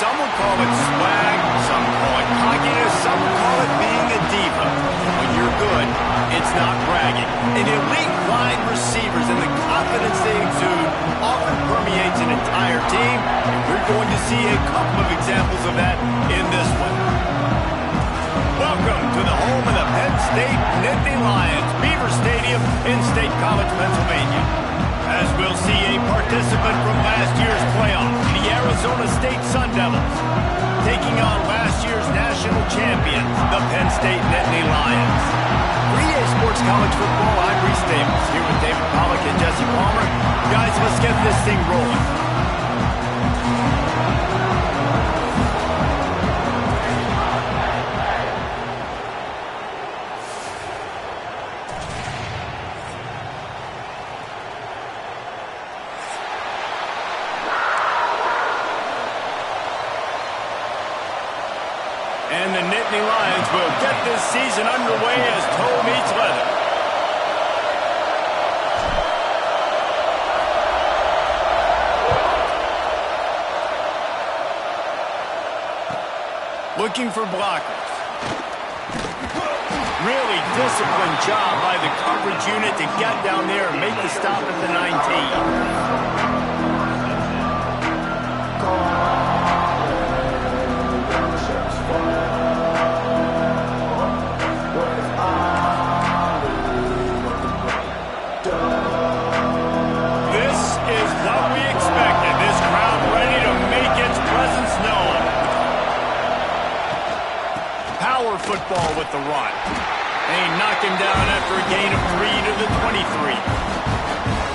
Some would call it swag, some call it cockiness, some would call it being a diva. When you're good, it's not bragging. And elite wide receivers and the confidence they exude often permeates an entire team, and we're going to see a couple of examples of that in this one. Welcome to the home of the Penn State Nittany Lions, Beaver Stadium in State College, Pennsylvania. As we'll see a participant from last year's playoff, the Arizona State Sun Devils, taking on last year's national champions, the Penn State Nittany Lions. For EA Sports College Football, I'm DDavis, here with David Pollack and Jesse Palmer. Guys, let's get this thing rolling. And the Nittany Lions will get this season underway as toe meets leather. Looking for blockers. Really disciplined job by the coverage unit to get down there and make the stop at the 19. Football with the run. They knock him down after a gain of 3 to the 23.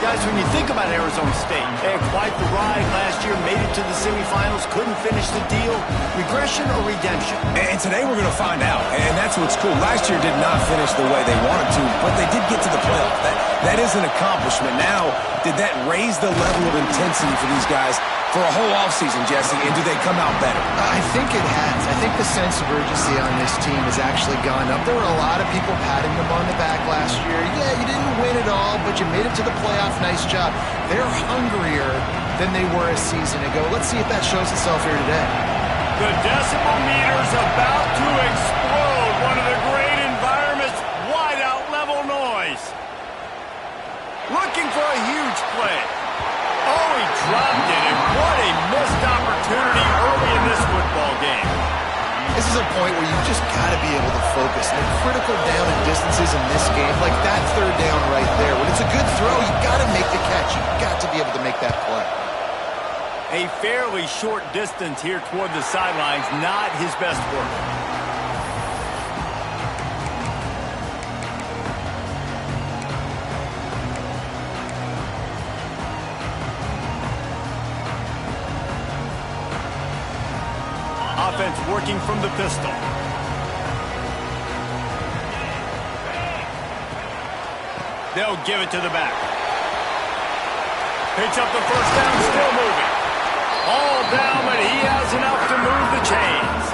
Guys, when you think about Arizona State, they had quite the ride last year, made it to the semifinals, couldn't finish the deal. Regression or redemption? And today we're going to find out, and that's what's cool. Last year did not finish the way they wanted to, but they did get to the playoff. That is an accomplishment. Now, did that raise the level of intensity for these guys for a whole offseason, Jesse, and do they come out better? I think it has. I think the sense of urgency on this team has actually gone up. There were a lot of people patting them on the back last year. Yeah, you didn't win it all, but you made it to the playoff. Nice job. They're hungrier than they were a season ago. Let's see if that shows itself here today. The decibel meter's about to explode. One of the great environments, wide out level noise. Looking for a huge play. Oh, he dropped it, and what a missed opportunity early in this football game. This is a point where you just got to be able to focus. The critical down and distances in this game, like that third down right there. When it's a good throw, you got to make the catch. You've got to be able to make that play. A fairly short distance here toward the sidelines, not his best work. Offense working from the pistol. They'll give it to the back. Picks up the first down, still moving. All down, but he has enough to move the chains.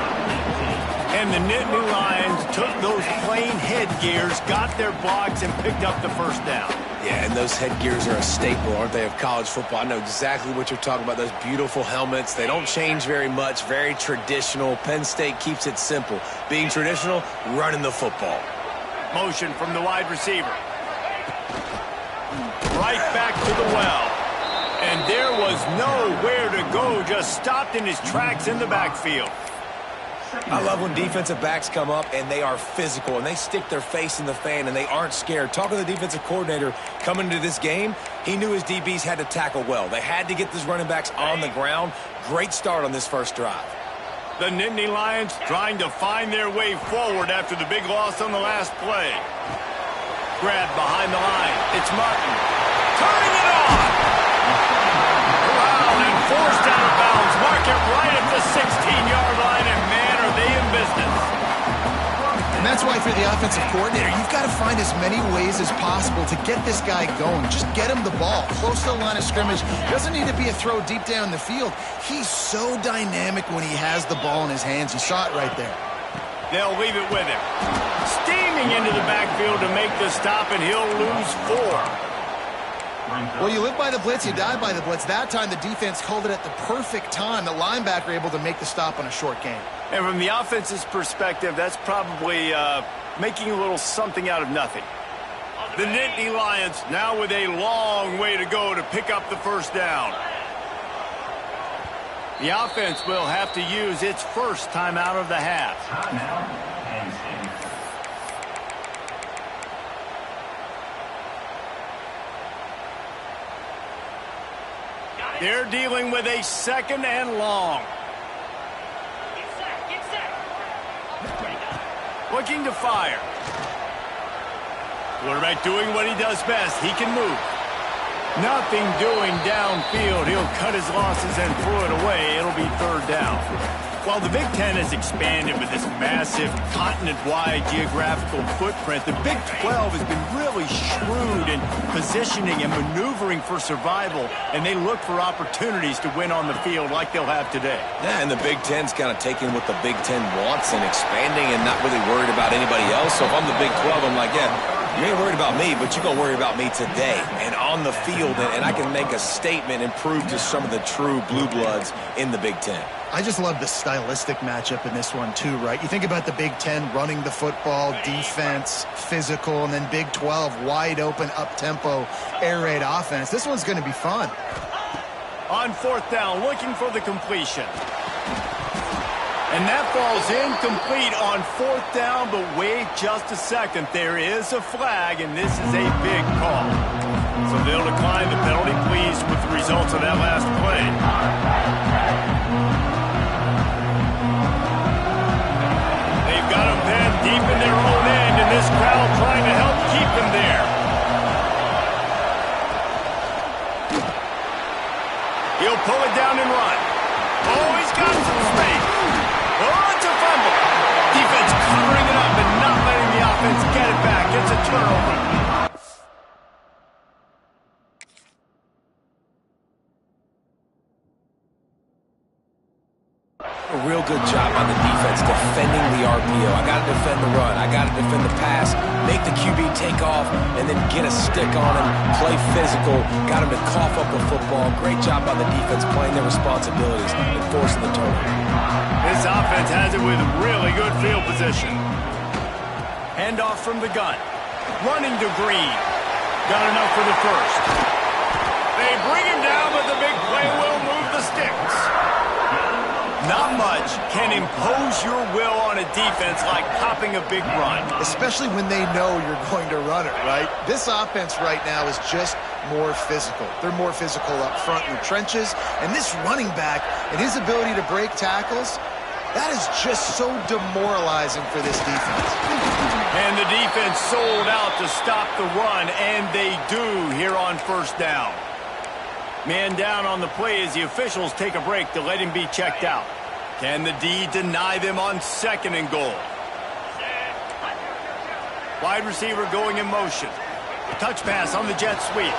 And the Nittany Lions took those plain headgears, got their blocks, and picked up the first down. Yeah, and those headgears are a staple, aren't they, of college football? I know exactly what you're talking about, those beautiful helmets. They don't change very much, very traditional. Penn State keeps it simple. Being traditional, running the football. Motion from the wide receiver. Right back to the well. And there was nowhere to go, just stopped in his tracks in the backfield. I love when defensive backs come up and they are physical and they stick their face in the fan and they aren't scared. Talking to the defensive coordinator coming into this game, he knew his DBs had to tackle well. They had to get these running backs on the ground. Great start on this first drive. The Nittany Lions trying to find their way forward after the big loss on the last play. Grabbed behind the line. It's Martin. Turning it on. Around and forced out of bounds. Mark it right at the 16-yard line, and man, are they in business. And that's why for the offensive coordinator, you've got to find as many ways as possible to get this guy going. Just get him the ball close to the line of scrimmage. Doesn't need to be a throw deep down the field. He's so dynamic when he has the ball in his hands. You saw it right there. They'll leave it with him. Steaming into the backfield to make the stop, and he'll lose 4. Well, you live by the blitz, you die by the blitz. That time, the defense called it at the perfect time. The linebacker able to make the stop on a short gain. And from the offense's perspective, that's probably making a little something out of nothing. The Nittany Lions now with a long way to go to pick up the first down. The offense will have to use its first timeout of the half. They're dealing with a second and long. Looking to fire. Quarterback doing what he does best. He can move. Nothing doing downfield. He'll cut his losses and throw it away. It'll be third down. While the Big Ten has expanded with this massive continent-wide geographical footprint, the Big 12 has been really shrewd in positioning and maneuvering for survival, and they look for opportunities to win on the field like they'll have today. Yeah, and the Big Ten's kind of taking what the Big Ten wants and expanding and not really worried about anybody else. So if I'm the Big 12, I'm like, yeah, you ain't worried about me, but you're going to worry about me today and on the field, and I can make a statement and prove to some of the true blue bloods in the Big Ten. I just love the stylistic matchup in this one, too, right? You think about the Big Ten running the football, defense, physical, and then Big 12, wide open, up-tempo, air raid offense. This one's going to be fun. On fourth down, looking for the completion. And that falls incomplete on fourth down, but wait just a second. There is a flag, and this is a big call. So they'll decline the penalty, pleased with the results of that last play. Got him then deep in their own end, and this crowd trying to help keep him there. He'll pull it down and run. Oh, he's got some space. Oh, it's a fumble. Defense covering it up and not letting the offense get it back. It's a turnover. A real good job by the defense defending the RPO. I got to defend the run. I got to defend the pass, make the QB take off, and then get a stick on him, play physical, got him to cough up the football. Great job by the defense playing their responsibilities and forcing the turnover. This offense has it with really good field position. Handoff from the gun. Running to Green. Got enough for the first. They bring him down, but the big play will move the sticks. Not much can impose your will on a defense like popping a big run. Especially when they know you're going to run it, right? This offense right now is just more physical. They're more physical up front in the trenches. And this running back and his ability to break tackles, that is just so demoralizing for this defense. And the defense sold out to stop the run, and they do here on first down. Man down on the play as the officials take a break to let him be checked out. Can the D deny them on second and goal? Wide receiver going in motion. Touch pass on the jet sweep.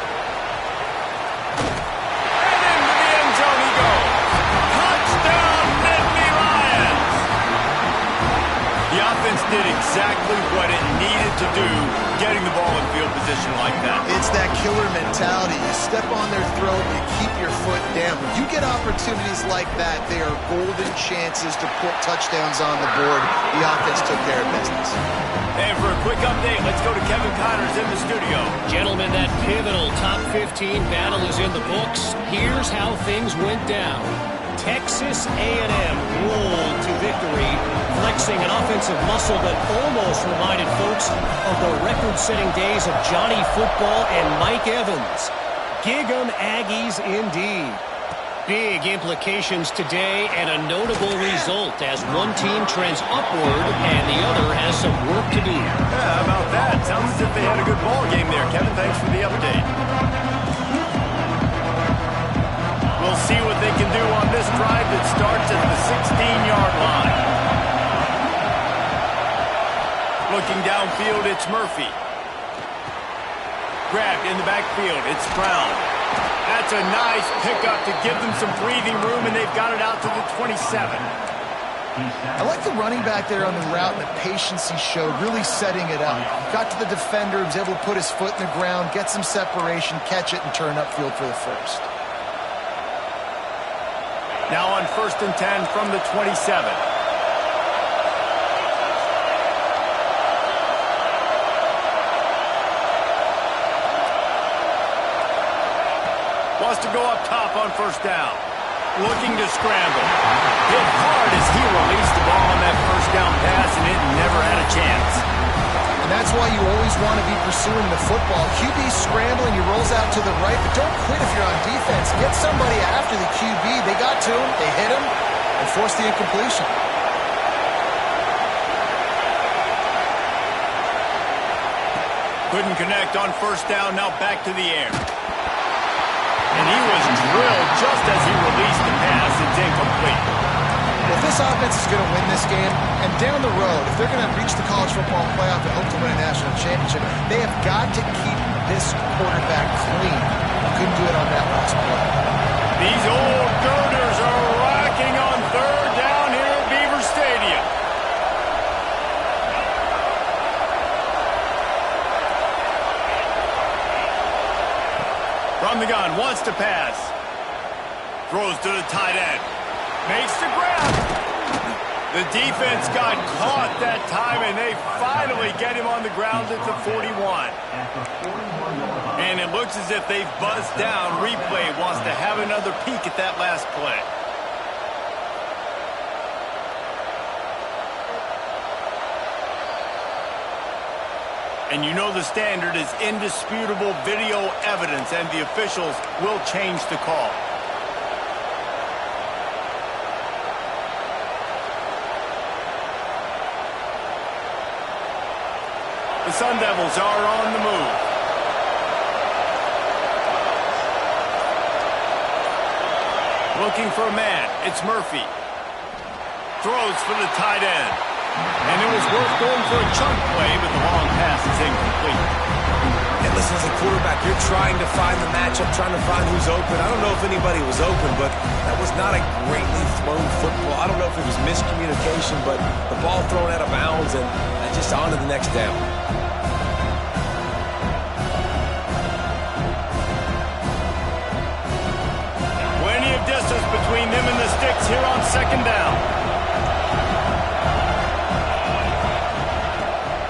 And into the end zone he goes. Touchdown, Nittany Lions! The offense did exactly what it needed to do, getting the ball in field position like that. It's that killer mentality. You step on their throat, you keep your foot down. When you get opportunities like that, they are golden chances to put touchdowns on the board. The offense took care of business. And for a quick update, let's go to Kevin Connors in the studio. Gentlemen, that pivotal top 15 battle is in the books. Here's how things went down. Texas A&M rolled to victory, flexing an offensive muscle that almost reminded folks of the record-setting days of Johnny Football and Mike Evans. Gig 'em Aggies indeed. Big implications today and a notable result as one team trends upward and the other has some work to do. Yeah, how about that? Sounds as if they had a good ball game there. Kevin, thanks for the update. We'll see what they can do on this drive that starts at the 16-yard line. Looking downfield, it's Murphy. Grabbed in the backfield, it's Brown. That's a nice pickup to give them some breathing room, and they've got it out to the 27. I like the running back there on the route and the patience he showed, really setting it up. Got to the defender, was able to put his foot in the ground, get some separation, catch it, and turn upfield for the first. Now on 1st and 10 from the 27. Wants to go up top on 1st down. Looking to scramble. Hit hard as he released the ball on that 1st down pass, and it never had a chance. And that's why you always want to be pursuing the football. QB's scrambling, he rolls out to the right, but don't quit if you're on defense. Get somebody after the QB. They got to him, they hit him, and forced the incompletion. Couldn't connect on 1st down, now back to the air. And he was drilled just as he released the pass. It's incomplete. Well, if this offense is going to win this game, and down the road, if they're going to reach the college football playoff and hope to win a national championship, they have got to keep this quarterback clean. Couldn't do it on that last play. These old girders are rocking on 3rd down here at Beaver Stadium. From the gun, wants to pass. Throws to the tight end. Makes the grab. The defense got caught that time, and they finally get him on the ground at the 41. And it looks as if they've buzzed down. Replay wants to have another peek at that last play. And you know the standard is indisputable video evidence, and the officials will change the call. The Sun Devils are on the move. Looking for a man. It's Murphy. Throws for the tight end. And it was worth going for a chunk play, but the long pass is incomplete. And listen, as a quarterback, you're trying to find the matchup, trying to find who's open. I don't know if anybody was open, but that was not a greatly thrown football. I don't know if it was miscommunication, but the ball thrown out of bounds and just on to the next down. Plenty of distance between them and the sticks here on 2nd down.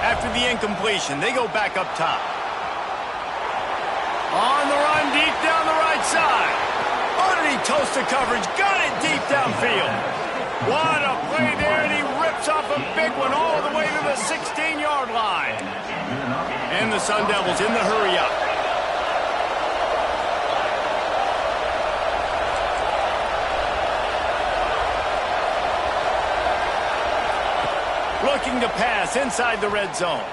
After the incompletion, they go back up top. On the run, deep down the right side. Underneath toasted coverage, got it deep downfield. What a play there, and he rips off a big one all the way to the 16-yard line. And the Sun Devils in the hurry up. Looking to pass inside the red zone.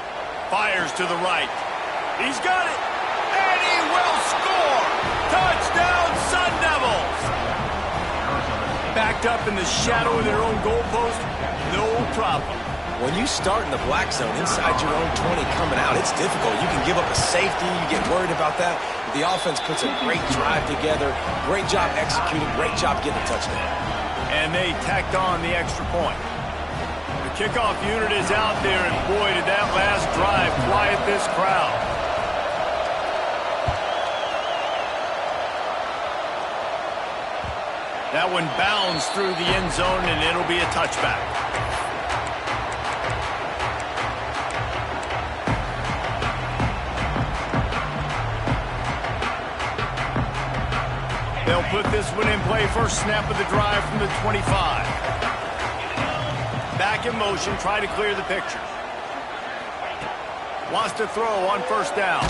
Fires to the right. He's got it. And he will score. Touchdown, Sun Devils. Backed up in the shadow of their own goalpost. No problem. When you start in the black zone inside your own 20 coming out, it's difficult. You can give up a safety. You get worried about that. But the offense puts a great drive together. Great job executing. Great job getting a touchdown. And they tacked on the extra point. Kickoff unit is out there, and boy, did that last drive quiet this crowd. That one bounds through the end zone, and it'll be a touchback. They'll put this one in play. First snap of the drive from the 25. Back in motion, try to clear the picture. Wants to throw on 1st down.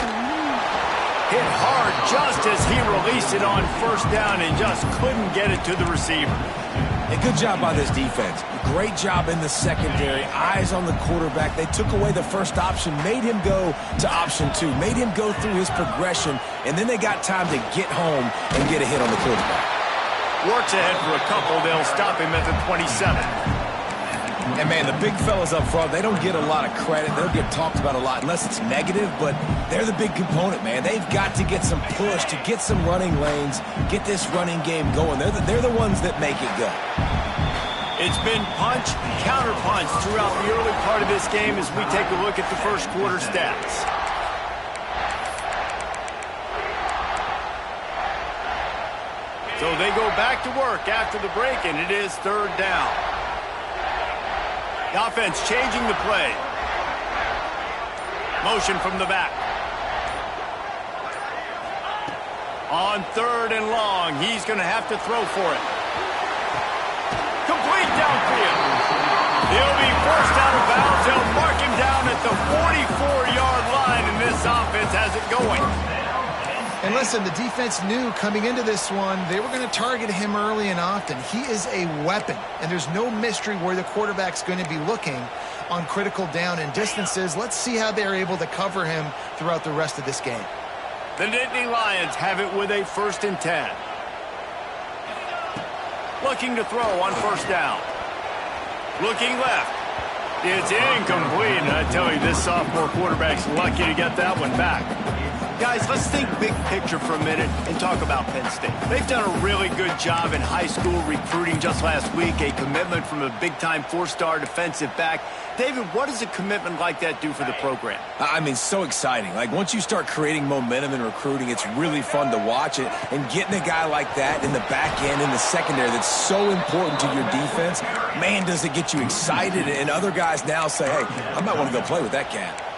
Hit hard just as he released it on 1st down and just couldn't get it to the receiver. A good job by this defense. Great job in the secondary. Eyes on the quarterback. They took away the first option, made him go to option 2, made him go through his progression, and then they got time to get home and get a hit on the quarterback. Works ahead for a couple. They'll stop him at the 27. And, man, the big fellas up front, they don't get a lot of credit. They'll get talked about a lot unless it's negative, but they're the big component, man. They've got to get some push, to get some running lanes, get this running game going. They're the ones that make it go. It's been punch, counter-punch throughout the early part of this game as we take a look at the first quarter stats. So they go back to work after the break, and it is third down. The offense changing the play. Motion from the back. On third and long, he's going to have to throw for it. Complete downfield. He'll be forced out of bounds. They'll mark him down at the 44-yard line, and this offense has it going. And listen, the defense knew coming into this one, they were going to target him early and often. He is a weapon, and there's no mystery where the quarterback's going to be looking on critical down and distances. Let's see how they're able to cover him throughout the rest of this game. The Nittany Lions have it with a 1st and 10. Looking to throw on first down. Looking left. It's incomplete, and I tell you, this sophomore quarterback's lucky to get that one back. Guys, let's think big picture for a minute and talk about Penn State. They've done a really good job in high school recruiting just last week, a commitment from a big-time 4-star defensive back. David, what does a commitment like that do for the program? I mean, so exciting. Like, once you start creating momentum in recruiting, it's really fun to watch it. And getting a guy like that in the back end, in the secondary, that's so important to your defense, man, does it get you excited. And other guys now say, hey, I might want to go play with that cat.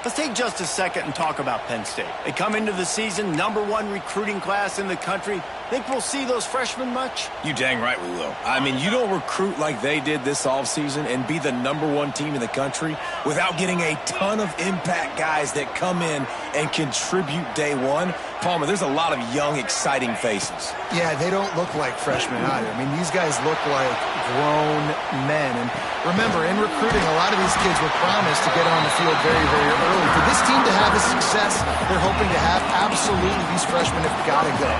Let's take just a second and talk about Penn State. They come into the season, #1 recruiting class in the country. Think we'll see those freshmen much? You dang right we will. I mean, you don't recruit like they did this offseason and be the #1 team in the country without getting a ton of impact guys that come in and contribute day one. Palmer, there's a lot of young, exciting faces. Yeah, they don't look like freshmen either. I mean, these guys look like grown men. And remember, in recruiting, a lot of these kids were promised to get on the field very, very early. For this team to have a success they're hoping to have, absolutely these freshmen have got to go.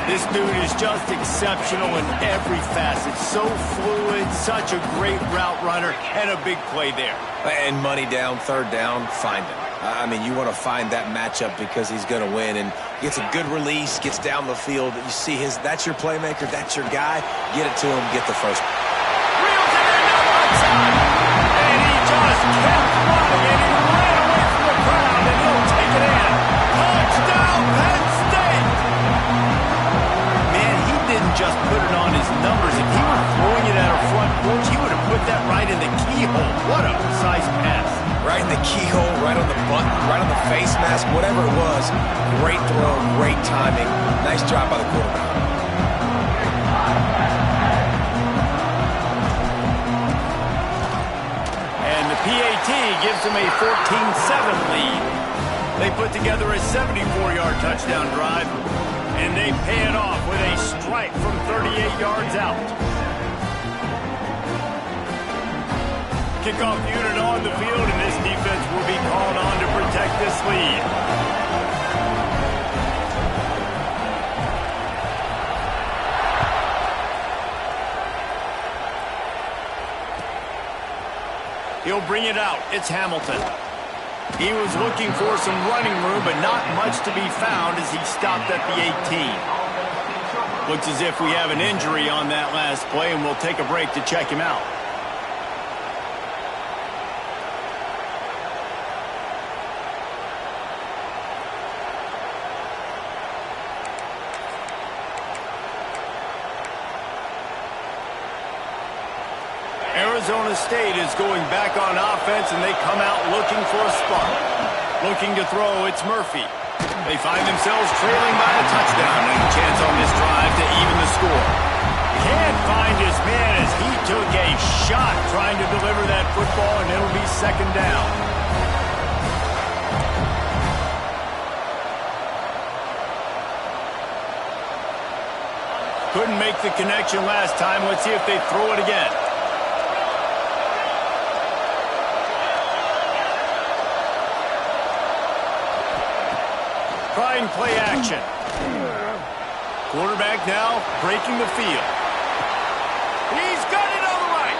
This dude is just exceptional in every facet. So fluid, such a great route runner, and a big play there. And money down, third down, find him. I mean, you want to find that matchup because he's going to win. And gets a good release, gets down the field. You see that's your playmaker, that's your guy. Get it to him, get the first. Reels it in the outside. And he just kept running, and he ran away from the crowd, and he'll take it in. Touchdown, Penn State! Man, he didn't just put it on his numbers. If he were throwing it at a front porch, he would have put that right in the keyhole. What a precise pass. Right in the keyhole, right on the button, right on the face mask, whatever it was. Great throw, great timing. Nice job by the quarterback. And the PAT gives them a 14-7 lead. They put together a 74-yard touchdown drive, and they pay it off with a strike from 38 yards out. Kickoff unit on the field, and this defense will be called on to protect this lead. He'll bring it out. It's Hamilton. He was looking for some running room, but not much to be found as he stopped at the 18. Looks as if we have an injury on that last play, and we'll take a break to check him out. Arizona State is going back on offense, and they come out looking for a spark. Looking to throw, it's Murphy. They find themselves trailing by a touchdown, and a chance on this drive to even the score. Can't find his man as he took a shot trying to deliver that football, and it'll be second down. Couldn't make the connection last time. Let's see if they throw it again. Trying play action. Quarterback now breaking the field. He's got it on the right.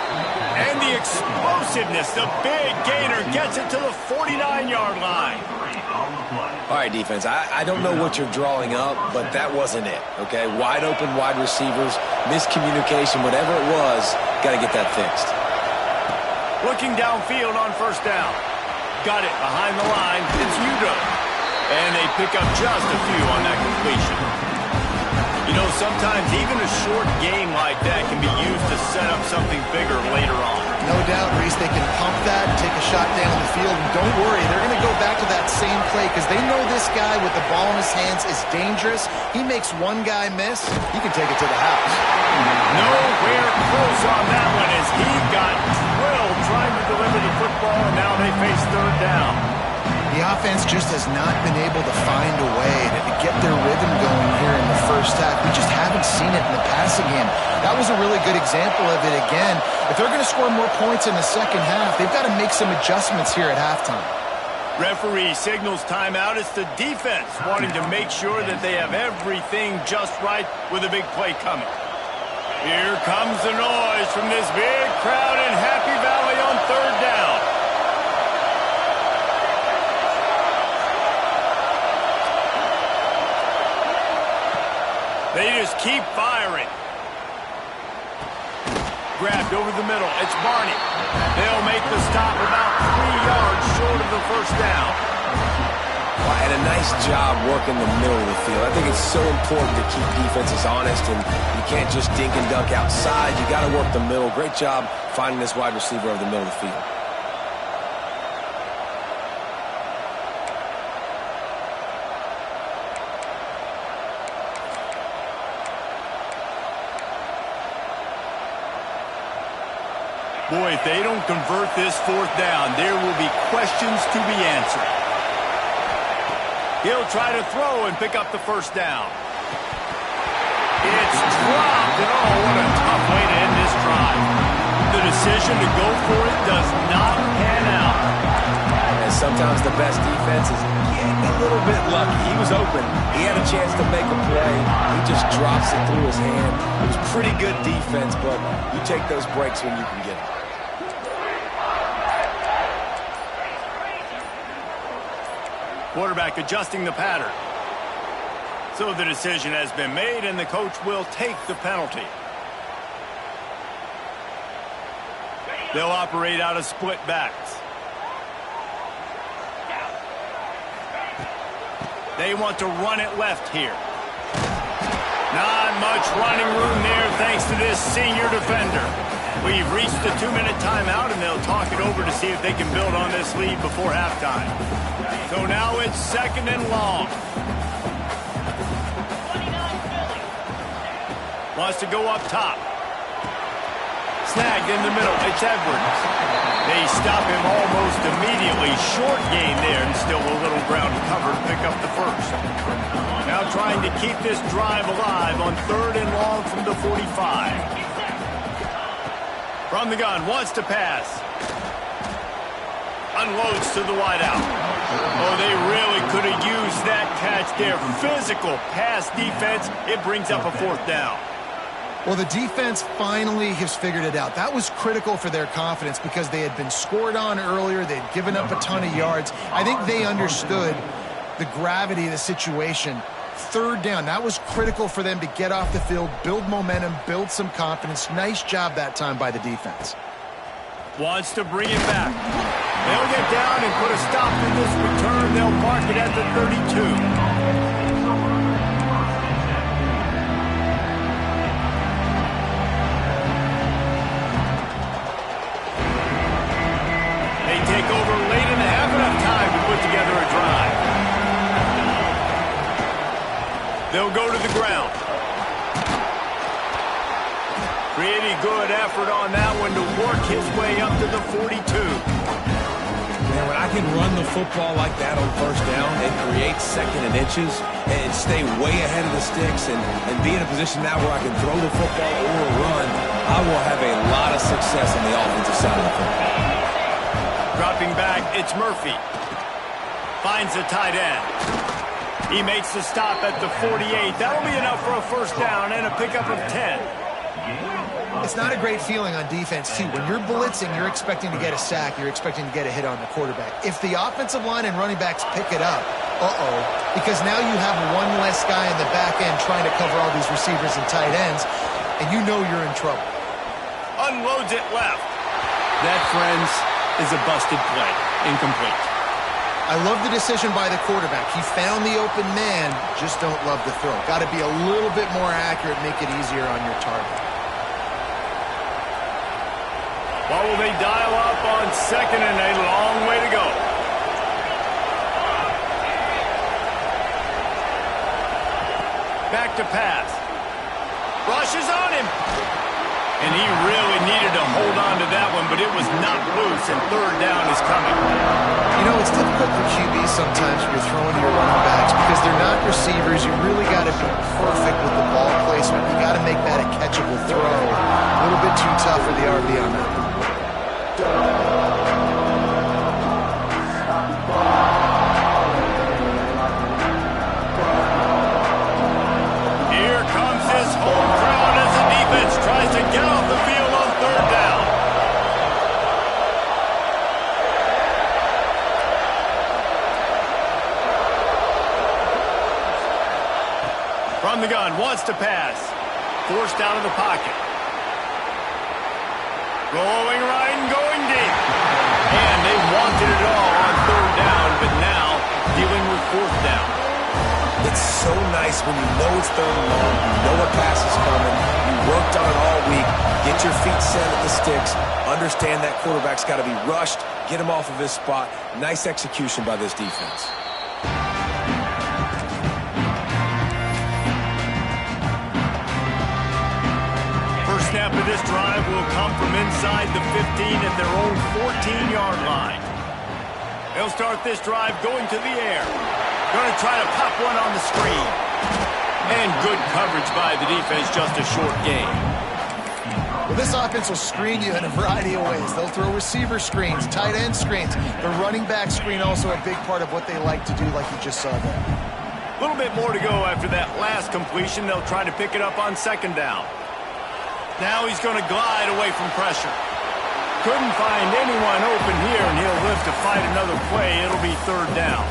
And the explosiveness, the big gainer gets it to the 49-yard line. All right, defense, I don't know what you're drawing up, but that wasn't it, okay? Wide open wide receivers. Miscommunication, whatever it was, got to get that fixed. Looking downfield on first down. Got it behind the line. It's Udo. And they pick up just a few on that completion. You know, sometimes even a short game like that can be used to set up something bigger later on. No doubt, Reese, they can pump that and take a shot down the field. And don't worry, they're going to go back to that same play because they know this guy with the ball in his hands is dangerous. He makes one guy miss, he can take it to the house. Nowhere close on that one as he got drilled trying to deliver the football, and now they face third down. The offense just has not been able to find a way to get their rhythm going here in the first half. We just haven't seen it in the passing game. That was a really good example of it again. If they're going to score more points in the second half, they've got to make some adjustments here at halftime. Referee signals timeout. It's the defense wanting to make sure that they have everything just right with a big play coming. Here comes the noise from this big crowd in Happy Valley on third down. They just keep firing. Grabbed over the middle. It's Barney. They'll make the stop about 3 yards short of the first down. And a nice job working the middle of the field. I think it's so important to keep defenses honest, and you can't just dink and dunk outside. You got to work the middle. Great job finding this wide receiver over the middle of the field. Boy, if they don't convert this fourth down, there will be questions to be answered. He'll try to throw and pick up the first down. It's dropped, and oh, what a tough way to end this drive. The decision to go for it does not pan out. And sometimes the best defense is getting a little bit lucky. He was open. He had a chance to make a play. He just drops it through his hand. It was pretty good defense, but you take those breaks when you can get them. Quarterback adjusting the pattern. So the decision has been made, and the coach will take the penalty. They'll operate out of split backs. They want to run it left here. Not much running room there thanks to this senior defender. We've reached the 2-minute timeout, and they'll talk it over to see if they can build on this lead before halftime. So now it's second and long. Wants to go up top. Snagged in the middle. It's Edwards. They stop him almost immediately. Short gain there, and still a little ground to cover to pick up the first. Now trying to keep this drive alive on third and long from the 45. From the gun, wants to pass. Unloads to the wideout. Oh, they really could have used that catch there. Physical pass defense. It brings up a fourth down. Well, the defense finally has figured it out. That was critical for their confidence because they had been scored on earlier. They had given up a ton of yards. I think they understood the gravity of the situation. Third down, that was critical for them to get off the field, build momentum, build some confidence. Nice job that time by the defense. Wants to bring it back. They'll get down and put a stop to this return. They'll mark it at the 32. Take over late in the half, enough time to put together a drive. They'll go to the ground. Pretty good effort on that one to work his way up to the 42. Man, when I can run the football like that on first down and create second and inches and stay way ahead of the sticks and be in a position now where I can throw the football or run, I will have a lot of success on the offensive side of the football. Dropping back, it's Murphy. Finds the tight end. He makes the stop at the 48. That'll be enough for a first down and a pickup of 10. It's not a great feeling on defense, too. When you're blitzing, you're expecting to get a sack. You're expecting to get a hit on the quarterback. If the offensive line and running backs pick it up, because now you have one less guy in the back end trying to cover all these receivers and tight ends, and you know you're in trouble. Unloads it left. That, friends, is a busted play. Incomplete. I love the decision by the quarterback. He found the open man, just don't love the throw. Got to be a little bit more accurate, make it easier on your target. What will they dial up on second and a long way to go? Back to pass. Rushes on him. And he really needed to hold on to that one, but it was not loose, and third down is coming. You know, it's difficult for QBs sometimes when you're throwing to your running backs because they're not receivers. You really got to be perfect with the ball placement. You got to make that a catchable throw. A little bit too tough for the RB on that. Here comes his home crowd as the defense tries to get off the field on third down. From the gun, wants to pass. Forced out of the pocket. Rolling right and going deep. And they wanted it all on third down, but now dealing with fourth down. It's so nice when you know it's third and long, you know a pass is coming, you worked on it all week, get your feet set at the sticks, understand that quarterback's got to be rushed, get him off of his spot. Nice execution by this defense. First snap of this drive will come from inside the 15 at their own 14-yard line. They'll start this drive going to the air. Going to try to pop one on the screen. And good coverage by the defense, just a short gain. Well, this offense will screen you in a variety of ways. They'll throw receiver screens, tight end screens. The running back screen also a big part of what they like to do, like you just saw there. A little bit more to go after that last completion. They'll try to pick it up on second down. Now he's going to glide away from pressure. Couldn't find anyone open here, and he'll live to fight another play. It'll be third down.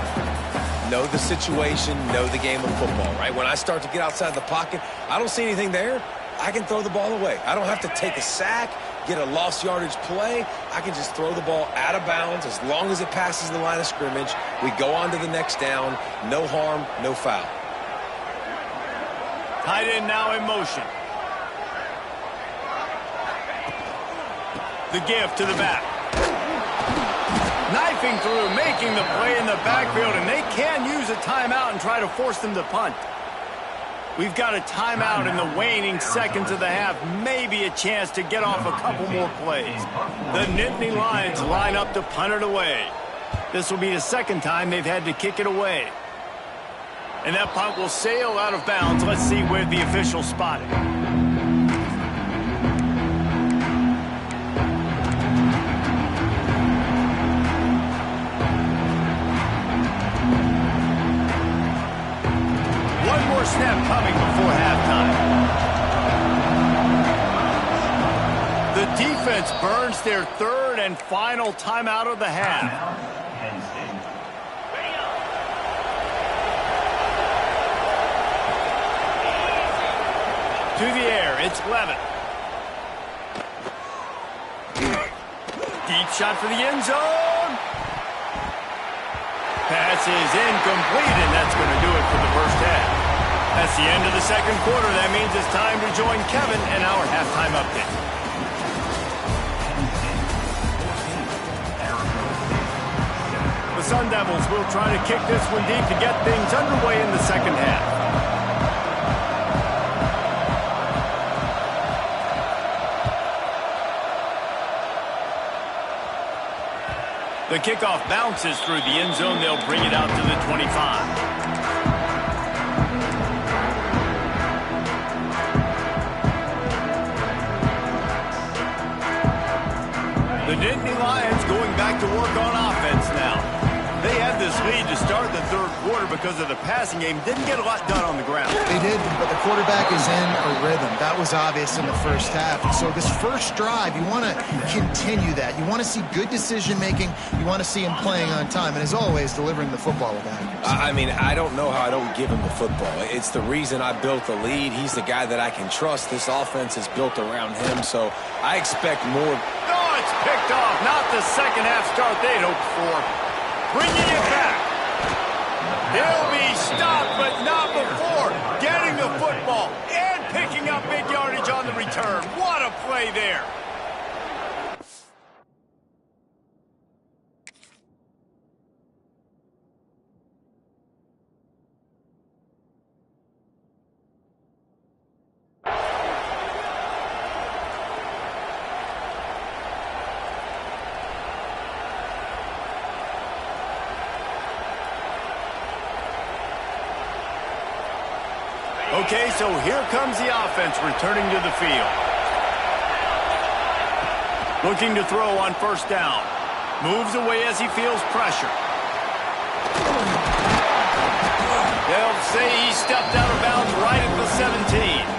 Know the situation, know the game of football, right? When I start to get outside the pocket, I don't see anything there. I can throw the ball away. I don't have to take a sack, get a lost yardage play. I can just throw the ball out of bounds as long as it passes the line of scrimmage. We go on to the next down. No harm, no foul. Tight end now in motion. The give to the back. Knifing through, making the play in the backfield, and they can use a timeout and try to force them to punt. We've got a timeout in the waning seconds of the half. Maybe a chance to get off a couple more plays. The Nittany Lions line up to punt it away. This will be the second time they've had to kick it away. And that punt will sail out of bounds. Let's see where the officials spot it. One more snap coming before halftime. The defense burns their third and final timeout of the half. To the air, it's Levin. Deep shot for the end zone. Pass is incomplete, and that's going to do it for the first half. That's the end of the second quarter. That means it's time to join Kevin and our halftime update. The Sun Devils will try to kick this one deep to get things underway in the second half. The kickoff bounces through the end zone. They'll bring it out to the 25. The Nittany Lions going back to work on offense now. They had this lead to start the third quarter because of the passing game. Didn't get a lot done on the ground. They did, but the quarterback is in a rhythm. That was obvious in the first half. And so this first drive, you want to continue that. You want to see good decision-making. You want to see him playing on time. And as always, delivering the football with accuracy. I mean, I don't know how I don't give him the football. It's the reason I built the lead. He's the guy that I can trust. This offense is built around him, so I expect more. Oh, it's picked off. Not the second half start they'd hoped for. Bringing it back. He'll be stopped, but not before getting the football and picking up big yardage on the return. What a play there. Okay, so here comes the offense returning to the field. Looking to throw on first down. Moves away as he feels pressure. They'll say he stepped out of bounds right at the 17.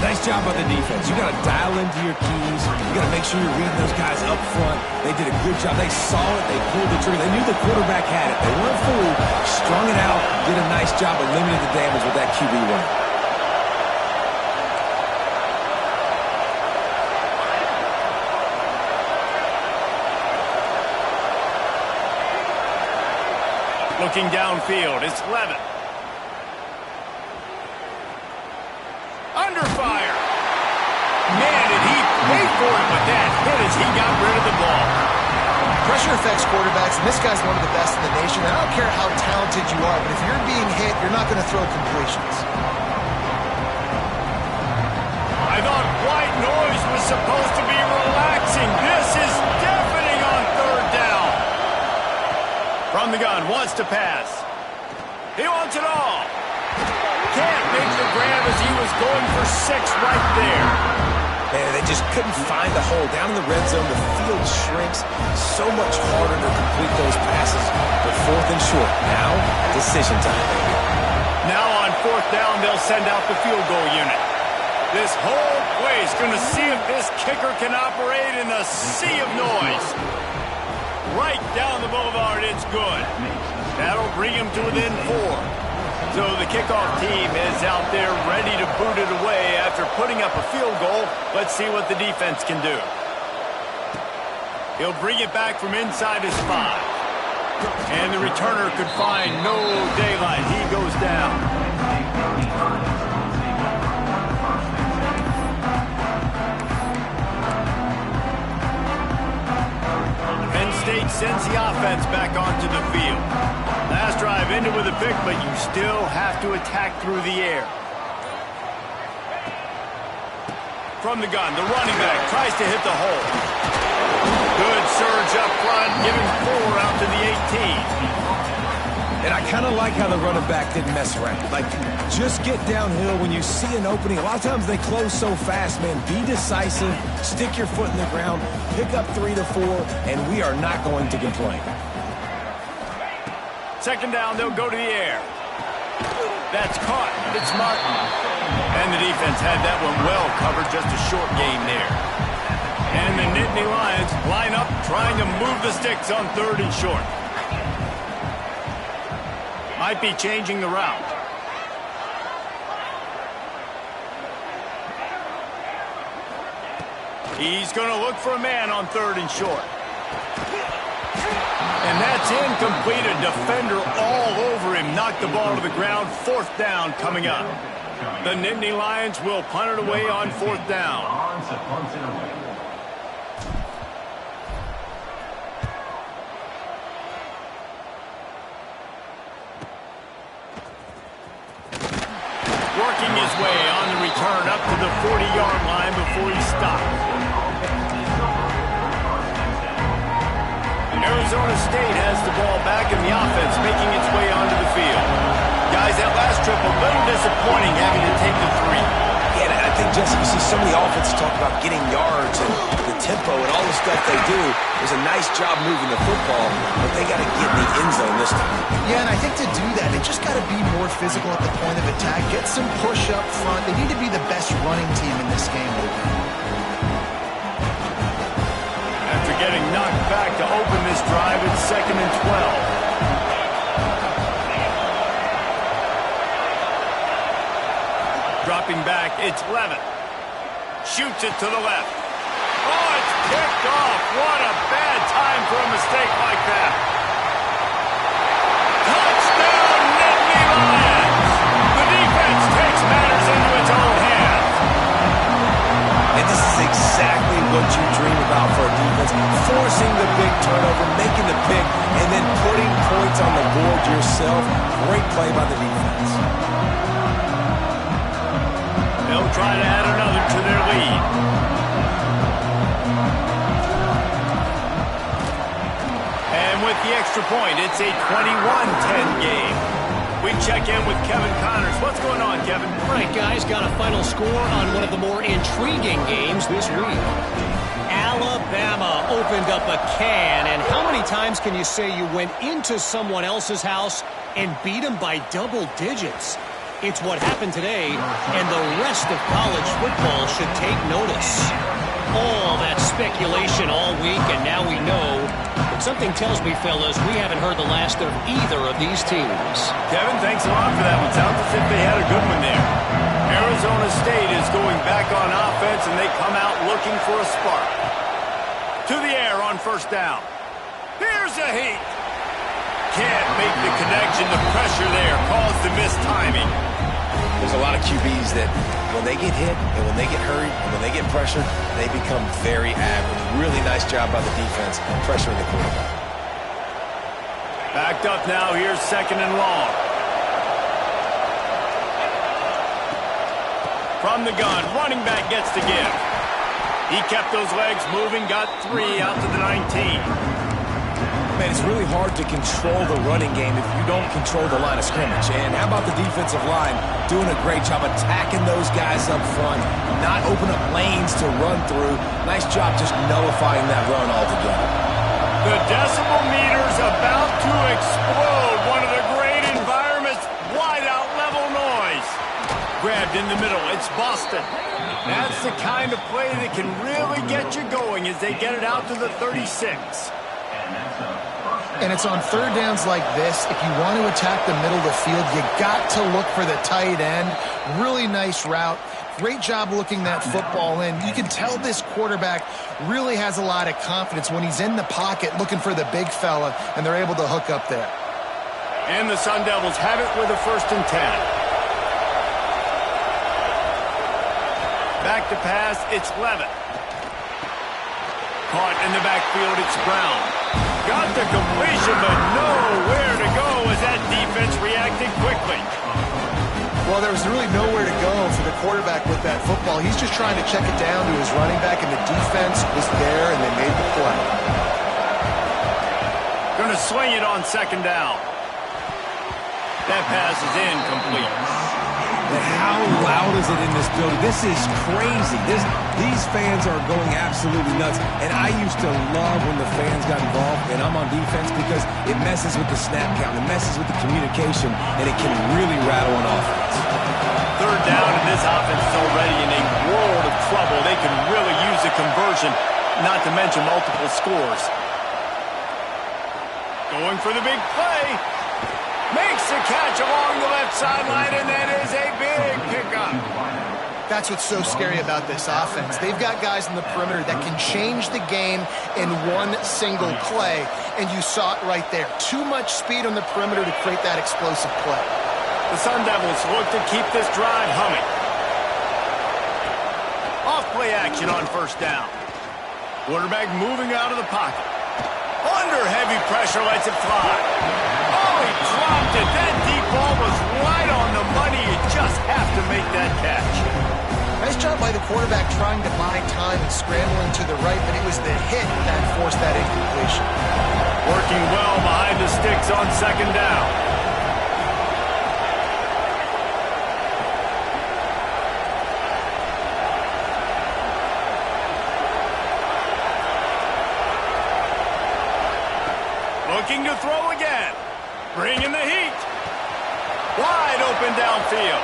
Nice job by the defense. You got to dial into your keys. You got to make sure you're reading those guys up front. They did a good job. They saw it. They pulled the trigger. They knew the quarterback had it. They weren't fooled. Strung it out. Did a nice job of limiting the damage with that QB run. Looking downfield, it's Levitt. Under fire. Man, did he pay for it with that hit as he got rid of the ball. Pressure affects quarterbacks, and this guy's one of the best in the nation. I don't care how talented you are, but if you're being hit, you're not going to throw completions. I thought white noise was supposed to be relaxing. This is deafening on third down. From the gun, wants to pass. He wants it all. Can't make the grab as he was going for 6 right there. Man, they just couldn't find the hole. Down in the red zone, the field shrinks. So much harder to complete those passes. But 4th and short. Now, decision time. Now on 4th down, they'll send out the field goal unit. This whole play is going to see if this kicker can operate in the sea of noise. Right down the boulevard, it's good. That'll bring him to within 4. So the kickoff team is out there ready to boot it away after putting up a field goal. Let's see what the defense can do. He'll bring it back from inside his 5. And the returner could find no daylight. He goes down. Penn State sends the offense back onto the field. Last drive ended with a pick, but you still have to attack through the air. From the gun, the running back tries to hit the hole. Good surge up front, giving 4 out to the 18. And I kind of like how the running back didn't mess around. Like, just get downhill when you see an opening. A lot of times they close so fast, man. Be decisive, stick your foot in the ground, pick up 3 to 4, and we are not going to complain. 2nd down, they'll go to the air. That's caught. It's Martin. And the defense had that one well covered. Just a short gain there. And the Nittany Lions line up trying to move the sticks on 3rd and short. Might be changing the route. He's going to look for a man on 3rd and short. And that's incomplete. A defender all over him. Knocked the ball to the ground. 4th down coming up. The Nittany Lions will punt it away on 4th down. Working his way on the return up to the 40-yard line before he stopped. Arizona State has the ball back in the offense, making its way onto the field. Guys, that last trip a little disappointing having to take the 3. Yeah, I think Jesse, you see so many offenses talk about getting yards and the tempo and all the stuff they do. There's a nice job moving the football, but they got to get in the end zone this time. Yeah, and I think to do that, they just got to be more physical at the point of attack, get some push up front. They need to be the best running team in this game. After getting knocked back to open this drive, it's 2nd and 12. Dropping back, it's Levitt. Shoots it to the left. Oh, it's picked off. What a bad time for a mistake like that. Touchdown, Nittany Lions! The defense takes matters into its own hands. And this is exactly what you dream about for a defense. Forcing the big turnover, making the pick, and then putting points on the board yourself. Great play by the defense. They'll try to add another to their lead. And with the extra point, it's a 21-10 game. We check in with Kevin Connors. What's going on, Kevin? All right, guys, got a final score on one of the more intriguing games this week. Alabama opened up a can, and how many times can you say you went into someone else's house and beat them by double digits? It's what happened today, and the rest of college football should take notice. All that speculation all week, and now we know. But something tells me, fellas, we haven't heard the last of either of these teams. Kevin, thanks a lot for that one. Sounds as if they had a good one there. Arizona State is going back on offense, and they come out looking for a spark. To the air on 1st down. Here's a heat. Can't make the connection. The pressure there caused the missed timing. There's a lot of QBs that when they get hit and when they get hurried and when they get pressured, they become very average. Really nice job by the defense pressuring the quarterback. Backed up now. Here's 2nd and long. From the gun, running back gets the give. He kept those legs moving, got 3 out to the 19. Man, it's really hard to control the running game if you don't control the line of scrimmage. And how about the defensive line doing a great job attacking those guys up front, not open up lanes to run through. Nice job just nullifying that run altogether. The decibel meter's about to explode. One of the great environments, wide out level noise. Grabbed in the middle, it's Boston. That's the kind of play that can really get you going as they get it out to the 36. And it's on 3rd downs like this. If you want to attack the middle of the field, you got to look for the tight end. Really nice route. Great job looking that football in. You can tell this quarterback really has a lot of confidence when he's in the pocket looking for the big fella, and they're able to hook up there. And the Sun Devils have it with a 1st and 10. Back to pass, it's Levitt. Caught in the backfield, it's Brown. Got the completion, but nowhere to go as that defense reacted quickly. Well, there was really nowhere to go for the quarterback with that football. He's just trying to check it down to his running back, and the defense was there, and they made the play. Going to swing it on 2nd down. That pass is incomplete. And how loud is it in this building? This is crazy. These fans are going absolutely nuts. And I used to love when the fans got involved, and I'm on defense because it messes with the snap count, it messes with the communication, and it can really rattle an offense. 3rd down, and this offense is already in a world of trouble. They can really use a conversion, not to mention multiple scores. Going for the big play. Makes the catch along the left sideline, and that is a big pickup. That's what's so scary about this offense. They've got guys in the perimeter that can change the game in one single play, and you saw it right there. Too much speed on the perimeter to create that explosive play. The Sun Devils look to keep this drive humming. Off play action on 1st down. Quarterback moving out of the pocket. Under heavy pressure, lets it fly. Oh, he dropped it. That deep ball was right on the money. You just have to make that catch. Nice job by the quarterback trying to buy time and scrambling to the right, but it was the hit that forced that incompletion. Working well behind the sticks on 2nd down. Looking to throw again. Bringing the heat. Wide open downfield.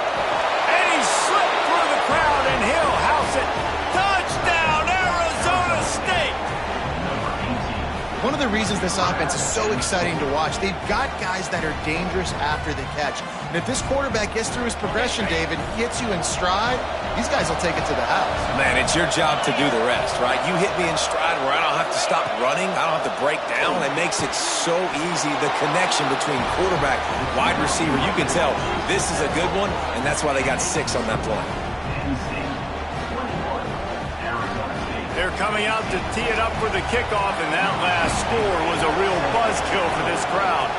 And he slipped through the crowd, and he'll house it. Touchdown, Arizona State! One of the reasons this offense is so exciting to watch, they've got guys that are dangerous after the catch. And if this quarterback gets through his progression, David, he hits you in stride, these guys will take it to the house. Man, it's your job to do the rest, right? You hit me in stride where I don't have to stop running. I don't have to break down. It makes it so easy. The connection between quarterback and wide receiver, you can tell this is a good one, and that's why they got 6 on that play. They're coming out to tee it up for the kickoff, and that last score was a real buzzkill for this crowd.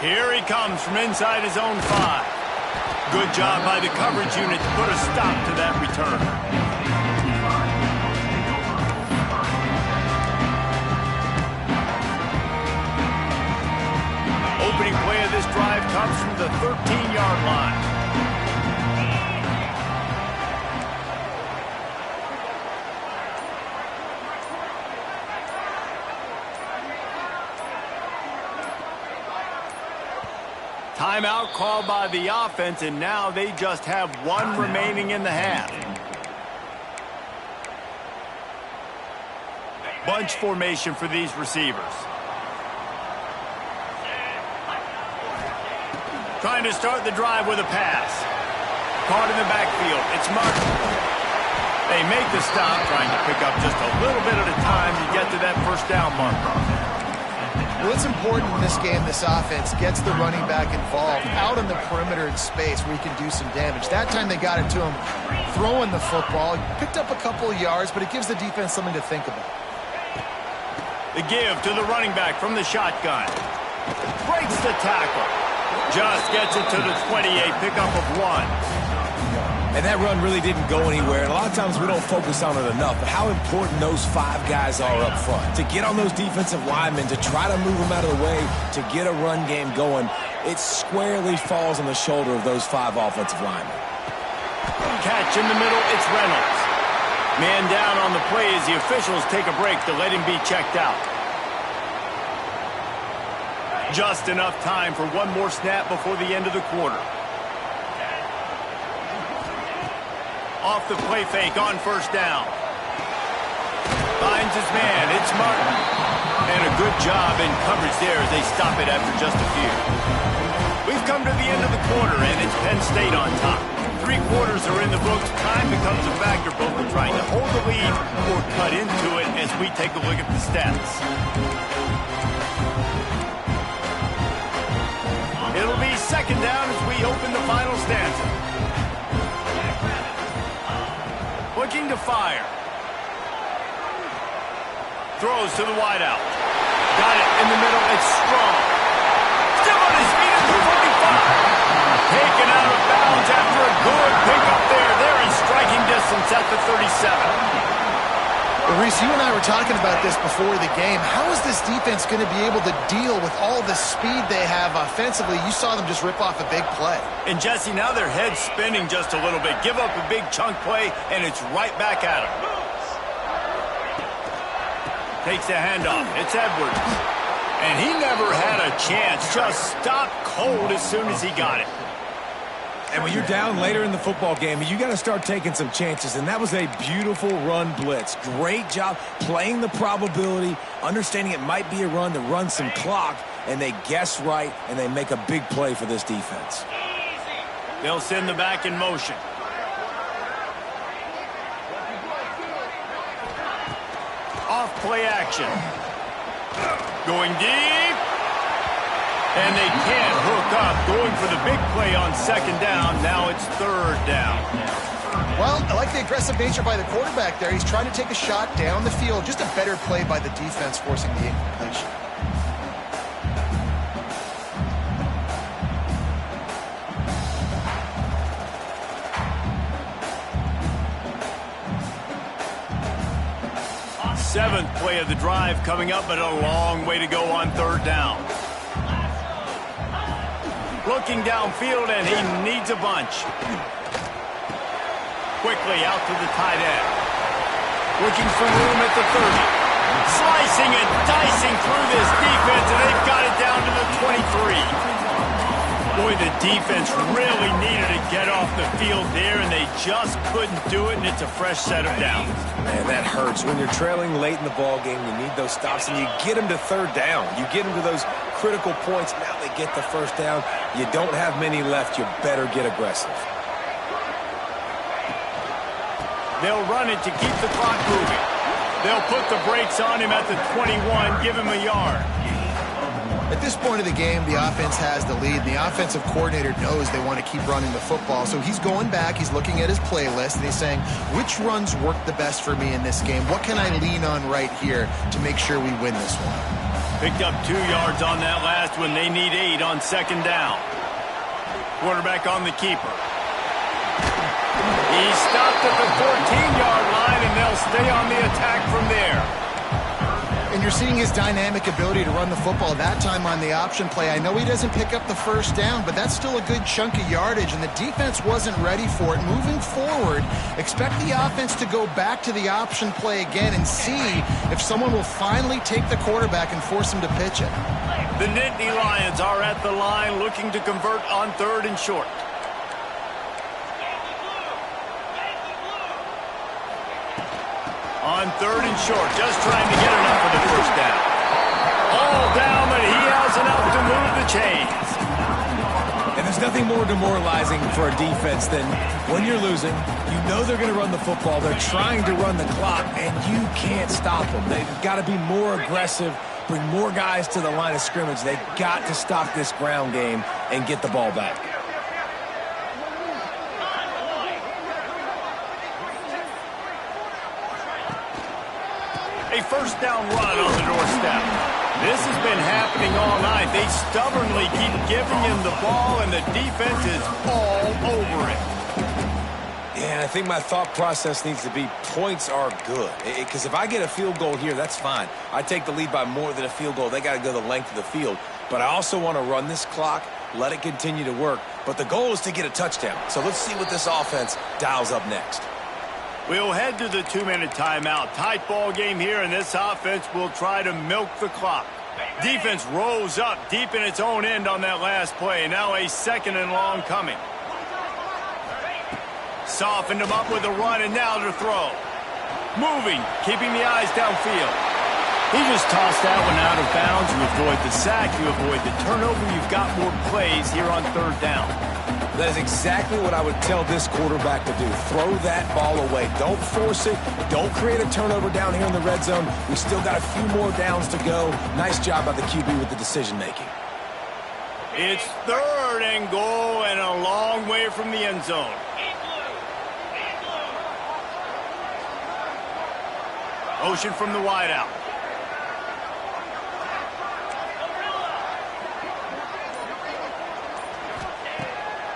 Here he comes from inside his own 5. Good job by the coverage unit to put a stop to that return. Opening play of this drive comes from the 13-yard line. Timeout called by the offense, and now they just have 1 remaining in the half. Bunch formation for these receivers. Trying to start the drive with a pass. Caught in the backfield. It's Martin. They make the stop, trying to pick up just a little bit at a time to get to that first down marker. Well, it's important in this game, this offense gets the running back involved out on the perimeter in space where he can do some damage. That time they got it to him throwing the football. Picked up a couple of yards, but it gives the defense something to think about. The give to the running back from the shotgun. Breaks the tackle. Just gets it to the 28, pickup of 1. And that run really didn't go anywhere. And a lot of times we don't focus on it enough, but how important those 5 guys are up front. To get on those defensive linemen, to try to move them out of the way, to get a run game going, it squarely falls on the shoulder of those 5 offensive linemen. Catch in the middle, it's Reynolds. Man down on the play as the officials take a break to let him be checked out. Just enough time for 1 more snap before the end of the quarter. Off the play fake on first down. Finds his man. It's Martin. And a good job in coverage there as they stop it after just a few. We've come to the end of the quarter, and it's Penn State on top. 3 quarters are in the books. Time becomes a factor, both in trying to hold the lead or cut into it as we take a look at the stats. It'll be second down as we open the final stanza. Looking to fire. Throws to the wideout. Got it in the middle. It's strong. Still on his feet at the 45. Taken out of bounds after a good pickup there. They're in striking distance at the 37. Well, Reese, you and I were talking about this before the game. How is this defense going to be able to deal with all the speed they have offensively? You saw them just rip off a big play. And, Jesse, now their head's spinning just a little bit. Give up a big chunk play, and it's right back at them. Takes the handoff. It's Edwards. And he never had a chance. Just stopped cold as soon as he got it. And when you're down later in the football game, you got to start taking some chances. And that was a beautiful run blitz. Great job playing the probability, understanding it might be a run to run some clock, and they guess right, and they make a big play for this defense. They'll send the back in motion. Off play action. Going deep. And they can't hook up. Going for the big play on second down. Now it's third down. Well, I like the aggressive nature by the quarterback there. He's trying to take a shot down the field. Just a better play by the defense forcing the incompletion. Seventh play of the drive coming up, but a long way to go on third down. Looking downfield, and he needs a bunch. Quickly out to the tight end. Looking for room at the 30. Slicing and dicing through this defense, and they've got it down to the 23. Boy, the defense really needed to get off the field there, and they just couldn't do it, and it's a fresh set of downs. Man, that hurts. When you're trailing late in the ball game, you need those stops, and you get them to third down. You get them to those critical points. Now they get the first down. You don't have many left. You better get aggressive. They'll run it to keep the clock moving. They'll put the brakes on him at the 21, give him a yard. At this point of the game, the offense has the lead. The offensive coordinator knows they want to keep running the football. So he's going back, he's looking at his playlist, and he's saying, which runs work the best for me in this game? What can I lean on right here to make sure we win this one? Picked up 2 yards on that last one. They need 8 on second down. Quarterback on the keeper. He stopped at the 14-yard line, and they'll stay on the attack from there. And you're seeing his dynamic ability to run the football, that time on the option play. I know he doesn't pick up the first down, but that's still a good chunk of yardage, and the defense wasn't ready for it. Moving forward, expect the offense to go back to the option play again and see if someone will finally take the quarterback and force him to pitch it. The Nittany Lions are at the line looking to convert on 3rd and short. On 3rd and short, just trying to get enough for the first down. All down, but he has enough to move the chains. And there's nothing more demoralizing for a defense than when you're losing, you know they're going to run the football, they're trying to run the clock, and you can't stop them. They've got to be more aggressive, bring more guys to the line of scrimmage. They've got to stop this ground game and get the ball back. A first down run on the doorstep. This has been happening all night. They stubbornly keep giving him the ball, and the defense is all over it. Yeah, I think my thought process needs to be points are good. Because if I get a field goal here, that's fine. I take the lead by more than a field goal. They got to go the length of the field. But I also want to run this clock, let it continue to work. But the goal is to get a touchdown. So let's see what this offense dials up next. We'll head to the 2-minute timeout. Tight ball game here, and this offense will try to milk the clock. Defense rolls up deep in its own end on that last play. Now a 2nd and long coming. Softened him up with a run, and now to throw. Moving, keeping the eyes downfield. He just tossed that one out of bounds. You avoid the sack, you avoid the turnover. You've got more plays here on 3rd down. That is exactly what I would tell this quarterback to do. Throw that ball away. Don't force it. Don't create a turnover down here in the red zone. We still got a few more downs to go. Nice job by the QB with the decision-making. It's 3rd and goal and a long way from the end zone. Motion from the wideout.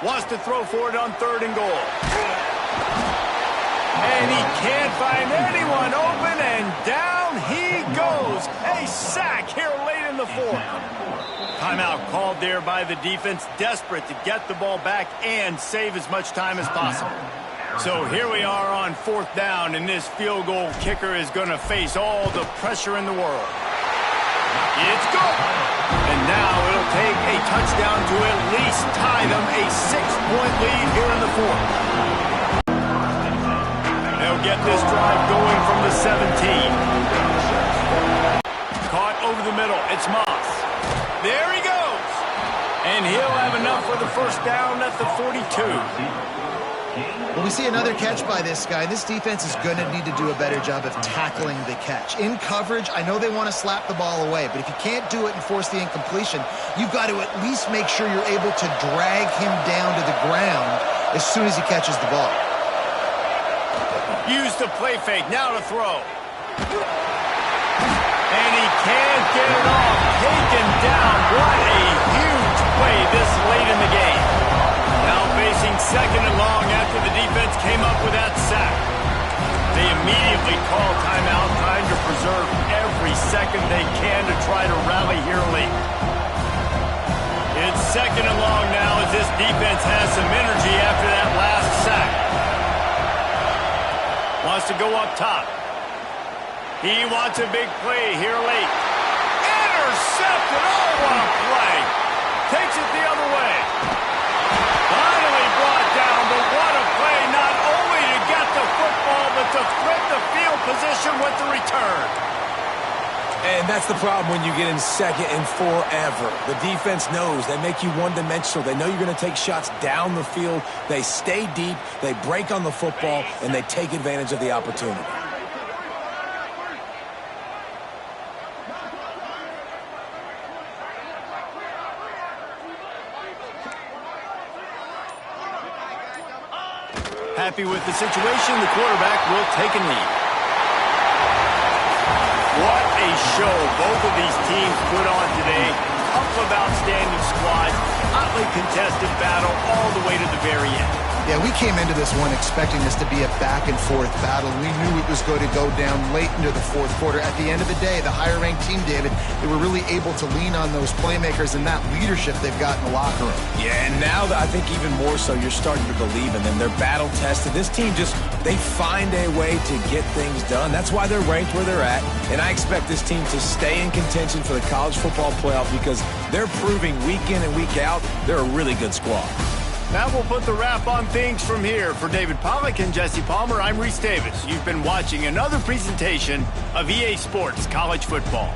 Wants to throw for it on 3rd and goal. And he can't find anyone open, and down he goes. A sack here late in the 4th. Timeout called there by the defense, desperate to get the ball back and save as much time as possible. So here we are on 4th down, and this field goal kicker is going to face all the pressure in the world. It's good. And now it'll take a touchdown to at least tie them a 6-point lead here in the 4th. They'll get this drive going from the 17. Caught over the middle. It's Moss. There he goes. And he'll have enough for the first down at the 42. Well, we see another catch by this guy. This defense is going to need to do a better job of tackling the catch. In coverage, I know they want to slap the ball away, but if you can't do it and force the incompletion, you've got to at least make sure you're able to drag him down to the ground as soon as he catches the ball. Use the play fake. Now to throw. And he can't get it off. Taken down. What a huge play this late in the game. Now facing 2nd and long after the defense came up with that sack. They immediately call timeout, trying to preserve every second they can to try to rally here late. It's 2nd and long now as this defense has some energy after that last sack. Wants to go up top. He wants a big play here late. Intercepted. Oh, what a play. Takes it the other way. Finally brought down, but what a play. Not only to get the football, but to flip the field position with the return. And that's the problem when you get in second and forever. The defense knows they make you one-dimensional. They know you're going to take shots down the field. They stay deep, they break on the football, and they take advantage of the opportunity. Happy with the situation, the quarterback will take a knee. What a show both of these teams put on today. Couple of outstanding squads, hotly contested battle all the way to the very end. Yeah, we came into this one expecting this to be a back-and-forth battle. We knew it was going to go down late into the fourth quarter. At the end of the day, the higher-ranked team, David, they were really able to lean on those playmakers and that leadership they've got in the locker room. Yeah, and now I think even more so, you're starting to believe in them. They're battle-tested. This team they find a way to get things done. That's why they're ranked where they're at. And I expect this team to stay in contention for the college football playoff because they're proving week in and week out they're a really good squad. Now we'll put the wrap on things from here. For David Pollack and Jesse Palmer, I'm Reese Davis. You've been watching another presentation of EA Sports College Football.